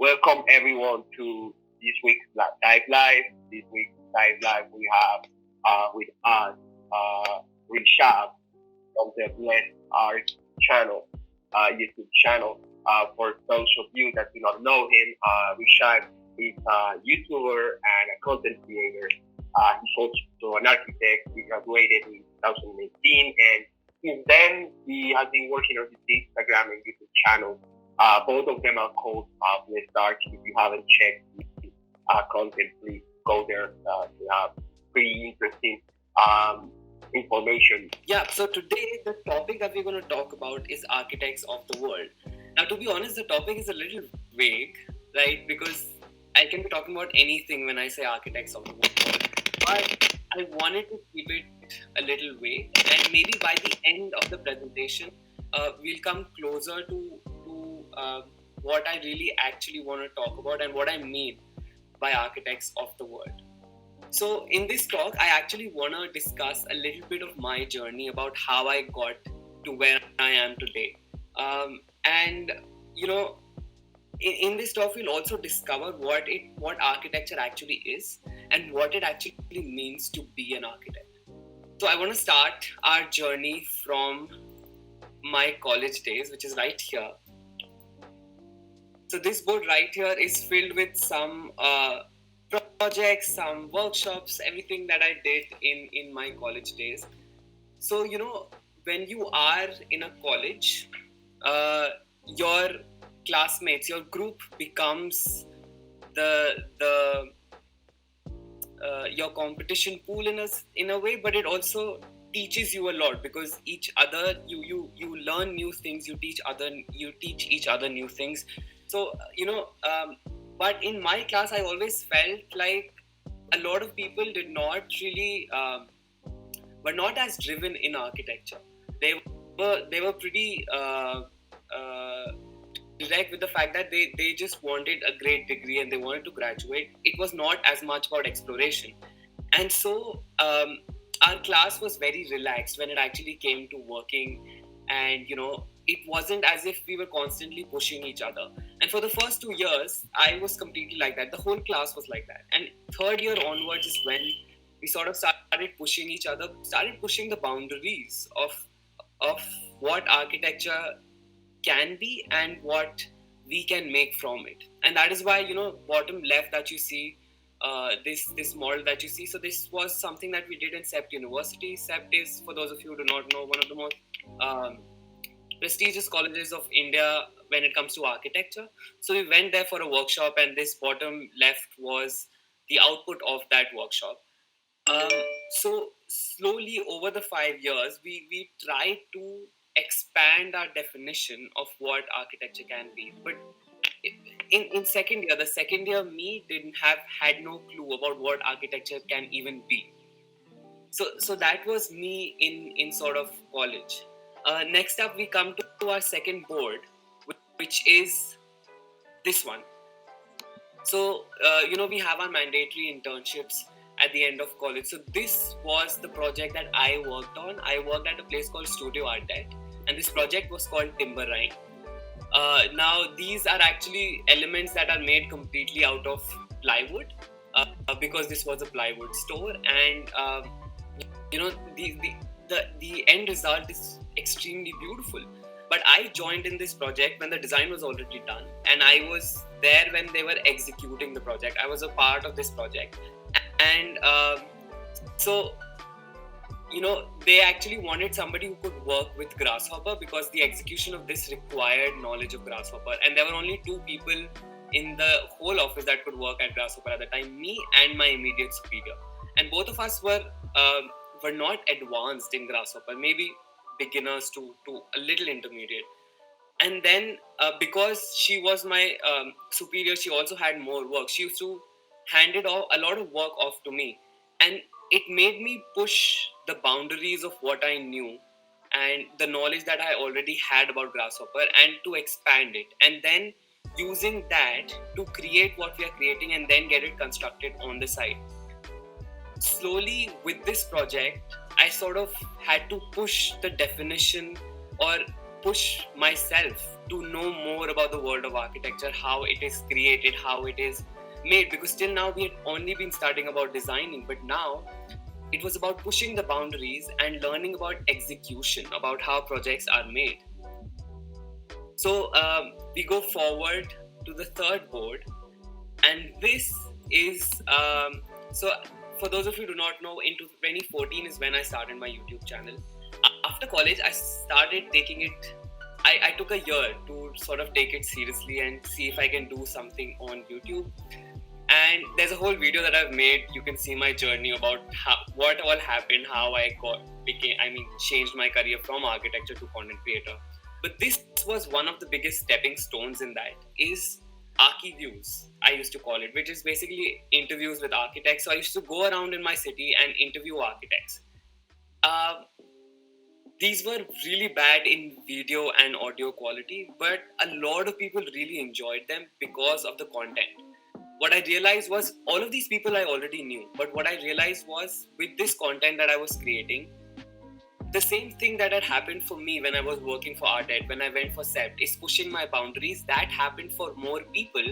Welcome everyone to this week's Dive Live. This week's Dive Live we have with us Rishabh from the BlessedArch channel, YouTube channel. For those of you that do not know him, Rishabh is a YouTuber and a content creator. He's also an architect. He graduated in 2018, and since then he has been working on his Instagram and YouTube channel. Both of them are called BlessedArch. If you haven't checked the content, please go there. They have pretty interesting information. Yeah, so today the topic that we're going to talk about is architects of the world. Now, to be honest, the topic is a little vague, right? Because I can be talking about anything when I say architects of the world. But I wanted to keep it a little vague, and maybe by the end of the presentation, we'll come closer to what I really actually want to talk about and what I mean by architects of the world. So in this talk, I actually want to discuss a little bit of my journey about how I got to where I am today. And, you know, in this talk, we'll also discover what architecture actually is and what it actually means to be an architect. So I want to start our journey from my college days, which is right here. So this board right here is filled with some projects, some workshops, everything that I did in my college days. So, you know, when you are in a college, your classmates, your group becomes your competition pool in a way, but it also teaches you a lot because each other you learn new things, you teach each other new things. So, you know, but in my class, I always felt like a lot of people did not really, were not as driven in architecture. They were pretty direct with the fact that they just wanted a great degree and they wanted to graduate. It was not as much about exploration. And so our class was very relaxed when it actually came to working. And, you know, it wasn't as if we were constantly pushing each other. And for the first 2 years, I was completely like that. The whole class was like that. And third year onwards is when we sort of started pushing each other, started pushing the boundaries of what architecture can be and what we can make from it. And that is why, you know, bottom left that you see, this model that you see. So this was something that we did in CEPT University. CEPT is, for those of you who do not know, one of the most prestigious colleges of India when it comes to architecture. So we went there for a workshop, and this bottom left was the output of that workshop. So slowly over the 5 years, we tried to expand our definition of what architecture can be. But in second year, the second year me had no clue about what architecture can even be. So that was me in sort of college. Next up, we come to our second board, which is this one. So, you know, we have our mandatory internships at the end of college. So this was the project that I worked on. I worked at a place called Studio Artec, and this project was called Timberline. Now, these are actually elements that are made completely out of plywood because this was a plywood store. And, you know, the end result is extremely beautiful. But I joined in this project when the design was already done, and I was there when they were executing the project. I was a part of this project. And so, you know, they actually wanted somebody who could work with Grasshopper because the execution of this required knowledge of Grasshopper. And there were only 2 people in the whole office that could work at Grasshopper at the time, me and my immediate superior. And both of us were not advanced in Grasshopper, maybe beginners to a little intermediate. And then because she was my superior, she also had more work. She used to hand a lot of work off to me, and it made me push the boundaries of what I knew and the knowledge that I already had about Grasshopper, and to expand it, and then using that to create what we are creating and then get it constructed on the site. Slowly with this project, I sort of had to push the definition, or push myself to know more about the world of architecture, how it is created, how it is made, because till now we had only been studying about designing, but now it was about pushing the boundaries and learning about execution, about how projects are made. So we go forward to the third board, and this is so for those of you who do not know, into 2014 is when I started my YouTube channel. After college, I started taking it. I took a year to sort of take it seriously and see if I can do something on YouTube. And there's a whole video that I've made. You can see my journey about what all happened, how I changed my career from architecture to content creator. But this was one of the biggest stepping stones in that is Archiviews, I used to call it, which is basically interviews with architects. So I used to go around in my city and interview architects. These were really bad in video and audio quality, but a lot of people really enjoyed them because of the content. What I realized was all of these people I already knew, but what I realized was with this content that I was creating, the same thing that had happened for me when I was working for ArtEd, when I went for SEPT, is pushing my boundaries. That happened for more people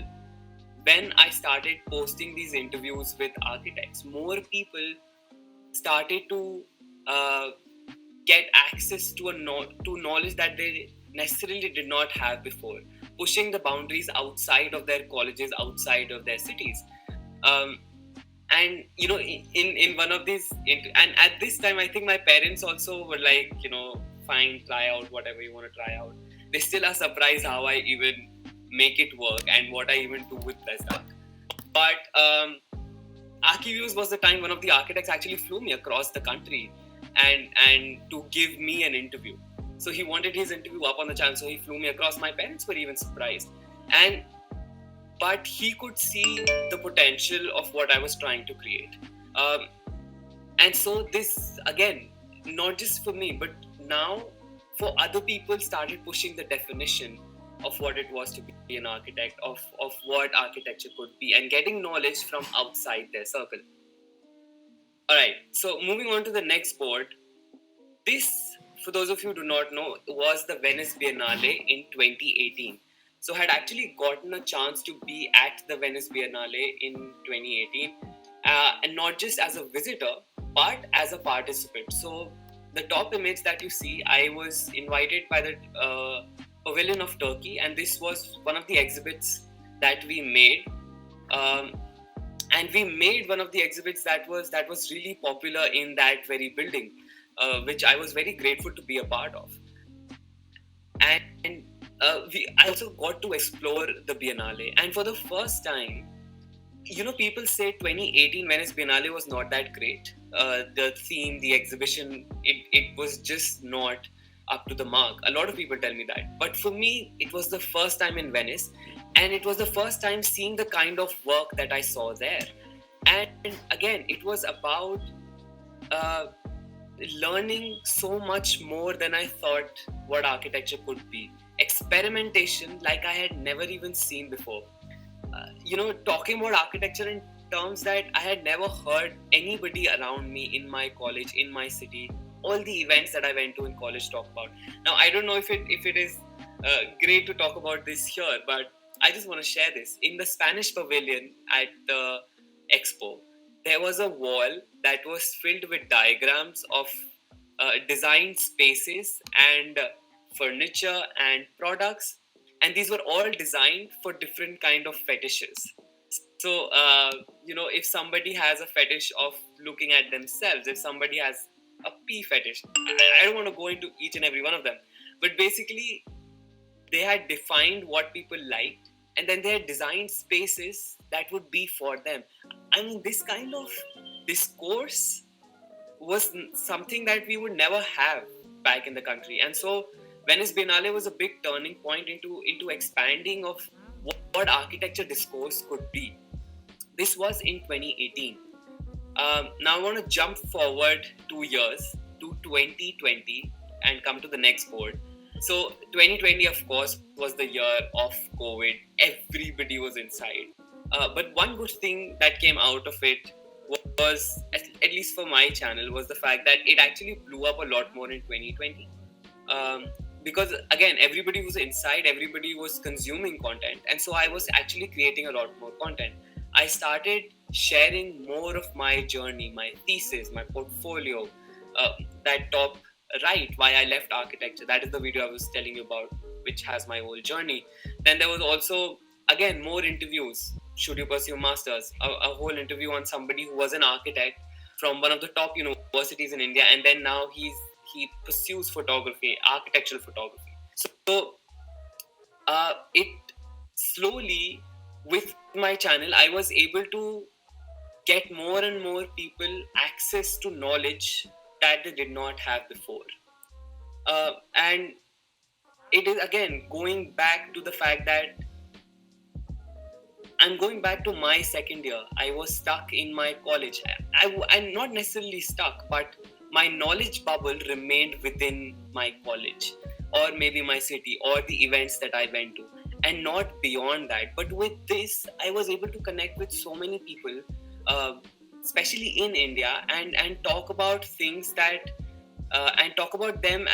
when I started posting these interviews with architects. More people started to get access to knowledge that they necessarily did not have before, pushing the boundaries outside of their colleges, outside of their cities. And in one of these, and at this time, I think my parents also were like, fine, try out whatever you want to try out. They still are surprised how I even make it work and what I even do with BlessedArch. But Archiviews was the time one of the architects actually flew me across the country and to give me an interview. So he wanted his interview up on the channel, so he flew me across. My parents were even surprised. But he could see the potential of what I was trying to create. And so this, again, not just for me, but now for other people started pushing the definition of what it was to be an architect, of what architecture could be, and getting knowledge from outside their circle. All right, so moving on to the next board. This, for those of you who do not know, was the Venice Biennale in 2018. So I had actually gotten a chance to be at the Venice Biennale in 2018, and not just as a visitor, but as a participant. So the top image that you see, I was invited by the Pavilion of Turkey, and this was one of the exhibits that we made. And we made one of the exhibits that was really popular in that very building, which I was very grateful to be a part of. And I also got to explore the Biennale. And for the first time, people say 2018 Venice Biennale was not that great. The theme, the exhibition, it was just not up to the mark. A lot of people tell me that. But for me, it was the first time in Venice. And it was the first time seeing the kind of work that I saw there. And again, it was about learning so much more than I thought what architecture could be. Experimentation like I had never even seen before. Talking about architecture in terms that I had never heard anybody around me in my college, in my city, all the events that I went to in college talk about. Now, I don't know if it is great to talk about this here, but I just want to share this. In the Spanish Pavilion at the Expo, there was a wall that was filled with diagrams of designed spaces and furniture and products, and these were all designed for different kind of fetishes. So if somebody has a fetish of looking at themselves, if somebody has a pee fetish, I don't want to go into each and every one of them, but basically they had defined what people liked, and then they had designed spaces that would be for them. I mean, this kind of discourse was something that we would never have back in the country. And so Venice Biennale was a big turning point into expanding of what architecture discourse could be. This was in 2018. Now I want to jump forward 2 years to 2020 and come to the next board. So 2020, of course, was the year of COVID. Everybody was inside. But one good thing that came out of it was, at least for my channel, was the fact that it actually blew up a lot more in 2020. because again, everybody was inside, everybody was consuming content, and so I was actually creating a lot more content. I started sharing more of my journey, my thesis, my portfolio, that top right, why I left architecture. That is the video I was telling you about, which has my whole journey. Then there was also, again, more interviews. Should you pursue masters? A whole interview on somebody who was an architect from one of the top universities in India, and then now he pursues photography, architectural photography. So it slowly, with my channel, I was able to get more and more people access to knowledge that they did not have before. And it is again going back to the fact that I'm going back to my second year. I was stuck in my college. I'm not necessarily stuck, but my knowledge bubble remained within my college, or maybe my city, or the events that I went to, and not beyond that. But with this, I was able to connect with so many people, especially in India, and talk about things that, and talk about them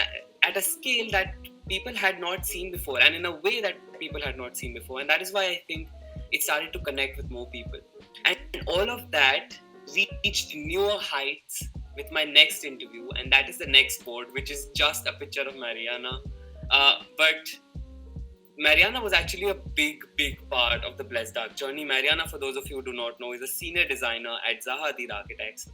at a scale that people had not seen before, and in a way that people had not seen before. And that is why I think it started to connect with more people. And all of that reached newer heights with my next interview, and that is the next board, which is just a picture of Mariana. But Mariana was actually a big part of the BlessedArch journey. Mariana, for those of you who do not know, is a senior designer at Zaha Hadid Architects.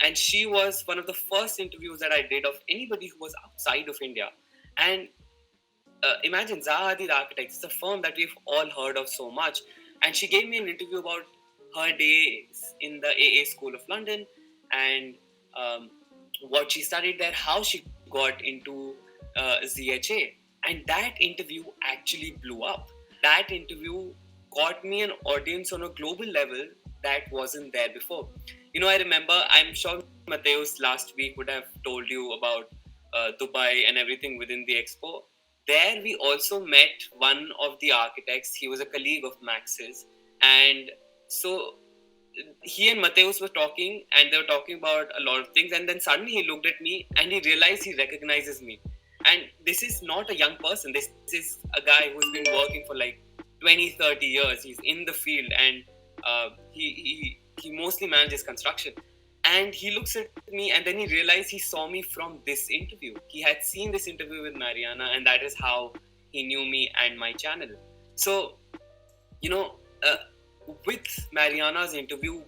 And she was one of the first interviews that I did of anybody who was outside of India. And imagine, Zaha Hadid Architects, it's a firm that we've all heard of so much. And she gave me an interview about her days in the AA School of London, and what she studied there, how she got into ZHA. And that interview actually blew up. That interview got me an audience on a global level that wasn't there before. I remember, I'm sure Mateus last week would have told you about Dubai and everything within the expo. There we also met one of the architects. He was a colleague of Max's. And so he and Mateus were talking, and they were talking about a lot of things. And then suddenly he looked at me and he realized he recognizes me. And this is not a young person. This is a guy who's been working for like 20, 30 years. He's in the field, and he mostly manages construction. And he looks at me, and then he realized he saw me from this interview. He had seen this interview with Mariana, and that is how he knew me and my channel. So, with Mariana's interview,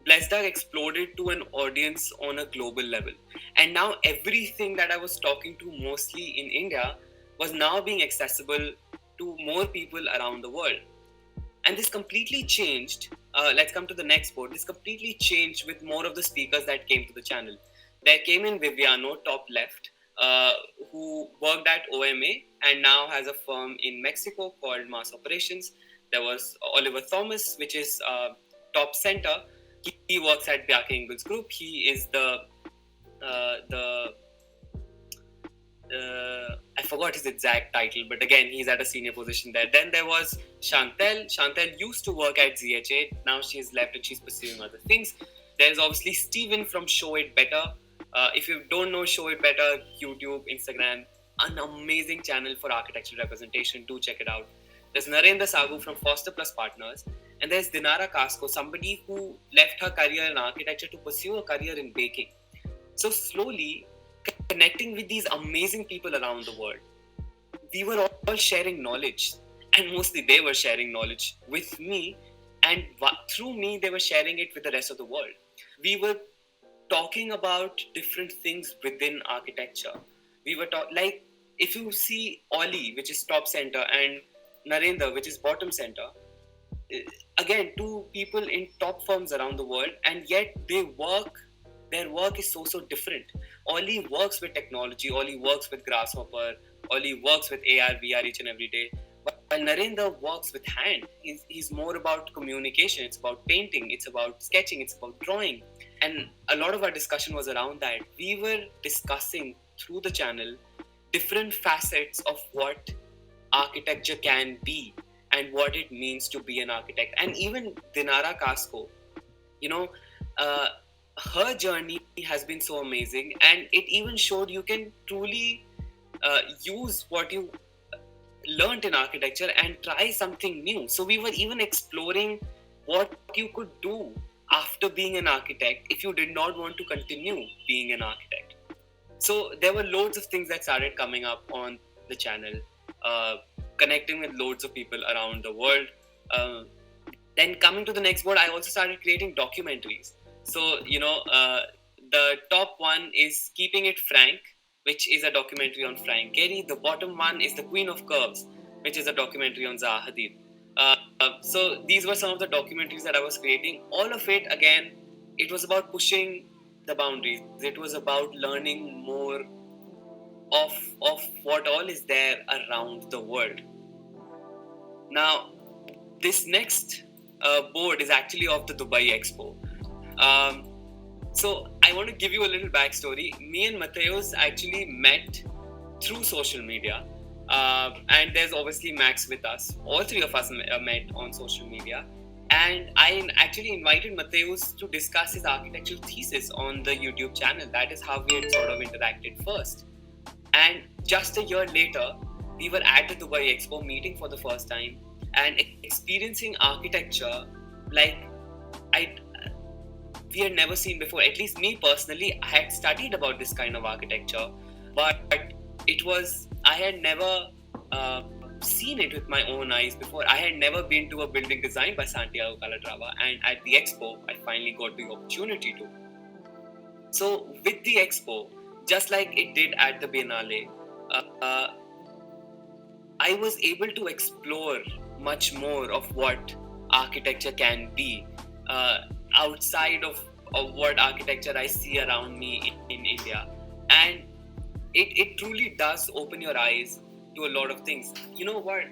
BlessedArch exploded to an audience on a global level. And now everything that I was talking to mostly in India was now being accessible to more people around the world. And this completely changed. Let's come to the next board. This completely changed with more of the speakers that came to the channel. There came in Viviano, top left, who worked at OMA and now has a firm in Mexico called Mass Operations. There was Oliver Thomas, which is top center. He works at Bjarke Ingels Group. He is I forgot his exact title, but again, he's at a senior position there. Then there was Chantel. Chantel used to work at ZHA. Now she's left and she's pursuing other things. There's obviously Steven from Show It Better. If you don't know Show It Better, YouTube, Instagram, an amazing channel for architectural representation. Do check it out. There's Narendra Sagu from Foster Plus Partners. And there's Dinara Casco, somebody who left her career in architecture to pursue a career in baking. So slowly, connecting with these amazing people around the world, we were all sharing knowledge, and mostly they were sharing knowledge with me, and through me they were sharing it with the rest of the world. We were talking about different things within architecture. We were like, if you see Oli, which is top center, and Narendra, which is bottom center, again, two people in top firms around the world, and yet their work is so different. Oli works with technology, Oli works with Grasshopper, Oli works with AR, VR each and every day. While Narendra works with hand, he's more about communication, it's about painting, it's about sketching, it's about drawing. And a lot of our discussion was around that. We were discussing through the channel different facets of what architecture can be and what it means to be an architect. And even Dinara Casco, her journey has been so amazing, and it even showed you can truly use what you learned in architecture and try something new. So we were even exploring what you could do after being an architect if you did not want to continue being an architect. So there were loads of things that started coming up on the channel, connecting with loads of people around the world. Then coming to the next board, I also started creating documentaries. So, the top one is Keeping It Frank, which is a documentary on Frank Gehry. The bottom one is The Queen of Curves, which is a documentary on Zaha Hadid. So these were some of the documentaries that I was creating. All of it, again, it was about pushing the boundaries. It was about learning more of what all is there around the world. Now, this next board is actually of the Dubai Expo. So I want to give you a little backstory. Me and Mateos actually met through social media. And there's obviously Max with us. All three of us met on social media. And I actually invited Mateos to discuss his architectural thesis on the YouTube channel. That is how we had sort of interacted first. And just a year later, we were at the Dubai Expo meeting for the first time and experiencing architecture like we had never seen before. At least me personally, I had studied about this kind of architecture, but I had never seen it with my own eyes before. I had never been to a building designed by Santiago Calatrava, and at the Expo, I finally got the opportunity to. So with the Expo, just like it did at the Biennale, I was able to explore much more of what architecture can be outside of what architecture I see around me in India. And it truly does open your eyes to a lot of things. You know what?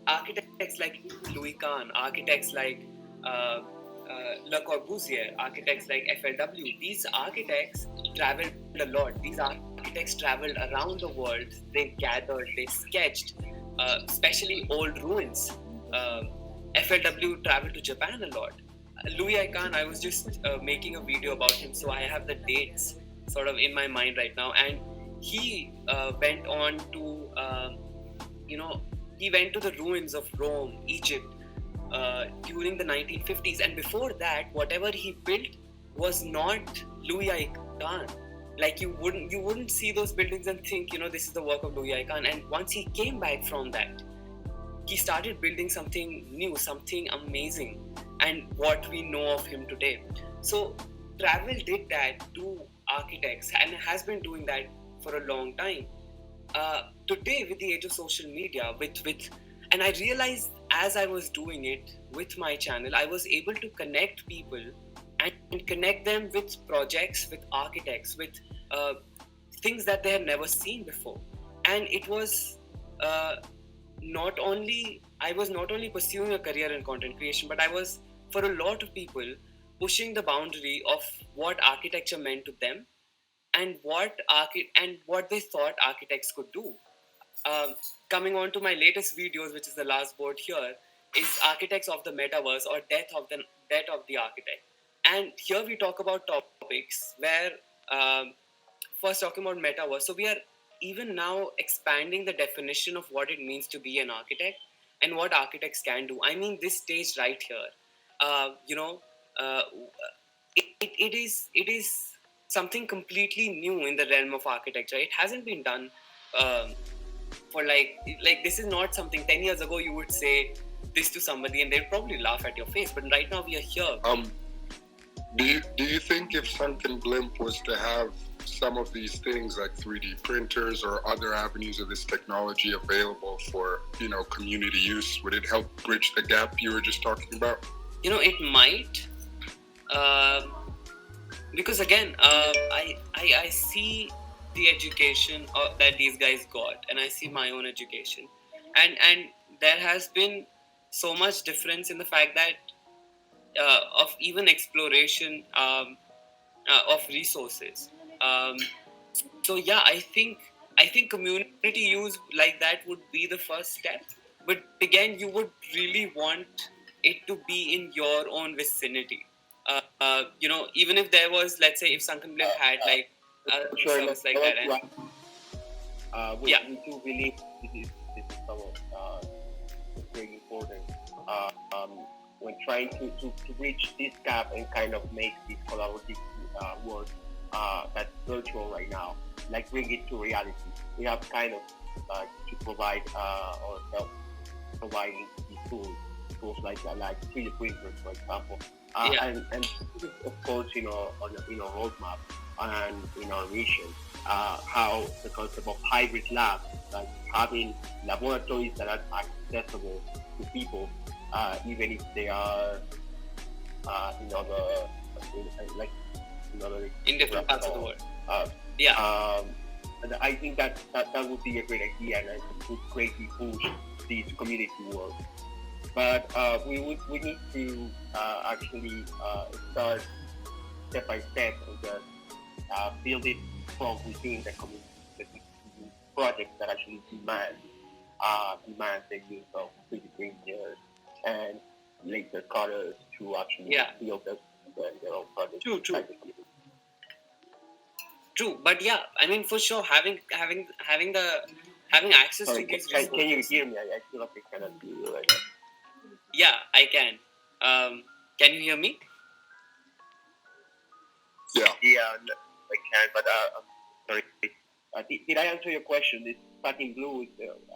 Architects like Louis Kahn, architects like Le Corbusier, architects like FLW, these architects traveled a lot. These architects traveled around the world. They gathered, they sketched, especially old ruins. FLW traveled to Japan a lot. Louis Kahn, I was just making a video about him, so I have the dates sort of in my mind right now. And he went on to, he went to the ruins of Rome, Egypt, during the 1950s. And before that, whatever he built was not Louis Kahn. Like you wouldn't see those buildings and think, this is the work of Louis Kahn. And once he came back from that, he started building something new, something amazing, and what we know of him today. So travel did that to architects and has been doing that for a long time. Today, with the age of social media, and I realized as I was doing it with my channel, I was able to connect people and connect them with projects, with architects, with things that they had never seen before. And it was I was not only pursuing a career in content creation, but I was, for a lot of people, pushing the boundary of what architecture meant to them and what they thought architects could do. Coming on to my latest videos, which is the last board here, is Architects of the Metaverse, or Death of the Architect. And here we talk about topics where, first talking about metaverse. So we are even now expanding the definition of what it means to be an architect and what architects can do. I mean, this stage right here, it is something completely new in the realm of architecture. It hasn't been done for like this is not something 10 years ago you would say this to somebody and they'd probably laugh at your face. But right now we are here. Do you think if Sunken Blimp was to have some of these things like 3D printers or other avenues of this technology available for, community use, would it help bridge the gap you were just talking about? It might, because again, I see the education that these guys got, and I see my own education, and there has been so much difference in the fact that of even exploration of resources. So yeah, I think community use like that would be the first step. But again, you would really want it to be in your own vicinity. Even if there was, let's say, if Sunken Blimp had like service like that. We do believe this is very important when trying to bridge this gap and kind of make this collaborative work that's virtual right now, like bring it to reality. We have kind of to provide or help providing these tools like 3D printers, for example, and of course, on the roadmap and in our mission, how the concept of hybrid labs, like having laboratories that are accessible to people, even if they are in different parts of the world. And I think that would be a great idea, and it would greatly push this community work. But we need to actually start step by step and just build it from within the community. Projects that actually demand the use of 3D printers and laser cutters to actually build their own projects. True, but I mean, for sure, having access to these resources. Can you hear me? I feel like I cannot hear you right now. Yeah, I can. Can you hear me? Yeah, I can, but I'm sorry. Did I answer your question? This Sunken Blue,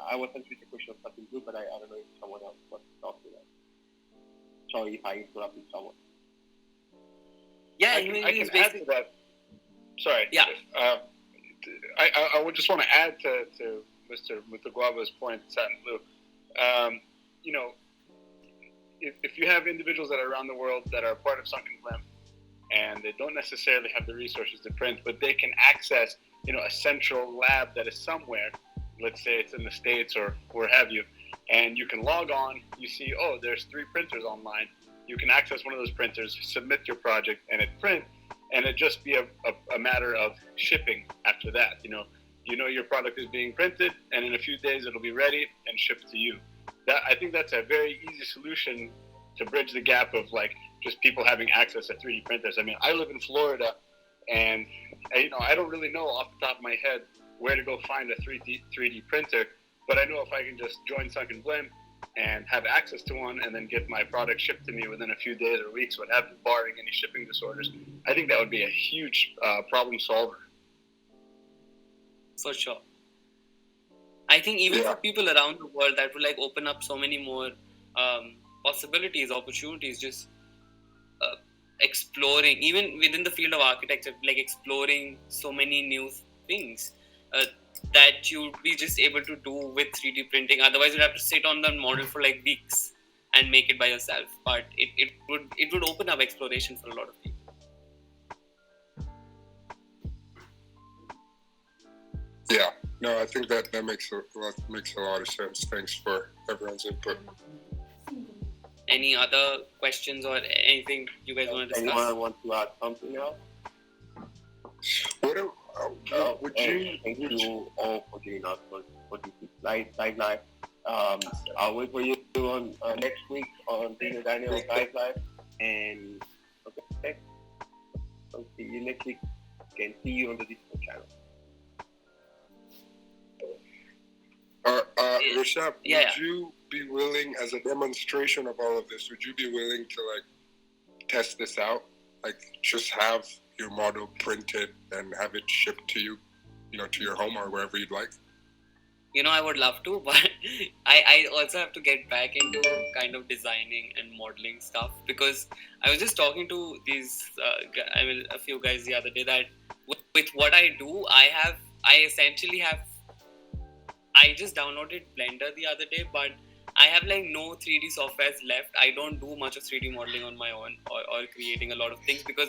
I was answering the question of Sunken Blue, but I don't know if someone else wants to talk to that. Sorry if I interrupted someone. Yeah, I can add to that. Sorry. Yeah. I would just want to add to Mr. Mutaguaba's point, Sunken Blue. If you have individuals that are around the world that are part of Sunken Blimp, and they don't necessarily have the resources to print, but they can access, a central lab that is somewhere, let's say it's in the States or where have you, and you can log on, you see, there's 3 printers online. You can access one of those printers, submit your project, and it print, and it just be a matter of shipping after that. Your product is being printed, and in a few days it'll be ready and shipped to you. I think that's a very easy solution to bridge the gap of just people having access to 3D printers. I mean, I live in Florida, and I don't really know off the top of my head where to go find a 3D printer, but I know if I can just join Sunken Blimp and have access to one and then get my product shipped to me within a few days or weeks, barring any shipping disorders, I think that would be a huge problem solver. For sure. I think even for people around the world, that would open up so many more possibilities, opportunities, just exploring, even within the field of architecture, exploring so many new things that you'd be just able to do with 3D printing. Otherwise, you'd have to sit on the model for weeks and make it by yourself. But it would open up exploration for a lot of people. Yeah, no, I think that makes a lot of sense. Thanks for everyone's input. Any other questions or anything you guys want to discuss? Anyone want to add something else? Thank you all for joining us for this live. I'll wait for you on next week on Daniel live, and okay, I'll see you next week. Can see you on the Discord channel. Rishabh, would you be willing, as a demonstration of all of this, would you be willing to test this out? Just have your model printed and have it shipped to you, to your home or wherever you'd like? I would love to, but I also have to get back into kind of designing and modeling stuff, because I was just talking to these, a few guys the other day that with what I do, I just downloaded Blender the other day, but I have no 3D softwares left. I don't do much of 3D modeling on my own or creating a lot of things, because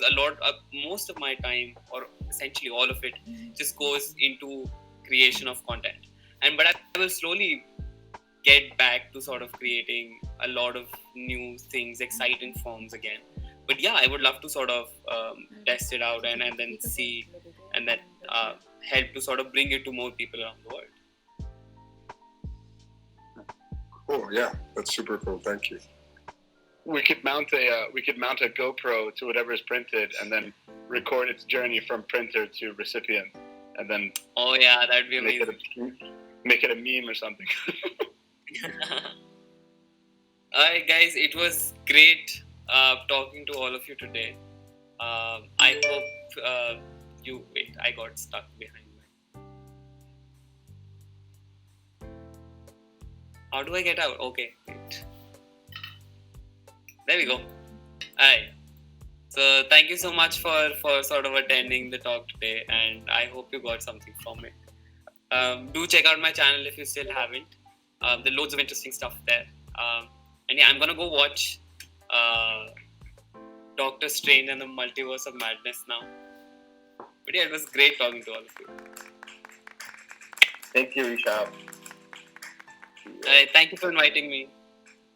most of my time, or essentially all of it, just goes into creation of content. But I will slowly get back to sort of creating a lot of new things, exciting forms again. But I would love to sort of test it out and then see, and then help to sort of bring it to more people around the world. Cool, yeah, that's super cool. Thank you. We could mount a GoPro to whatever is printed and then record its journey from printer to recipient. and then Oh yeah, that'd be make amazing. make it a meme or something. Alright, guys, it was great talking to all of you today. I hope you wait. I got stuck behind my. How do I get out? Okay, wait. There we go. Alright. So thank you so much for sort of attending the talk today, and I hope you got something from it. Do check out my channel if you still haven't. There's loads of interesting stuff there. And yeah, I'm gonna go watch Doctor Strange and the Multiverse of Madness now. But yeah, it was great talking to all of you. Thank you, Rishabh. Thank you for inviting me.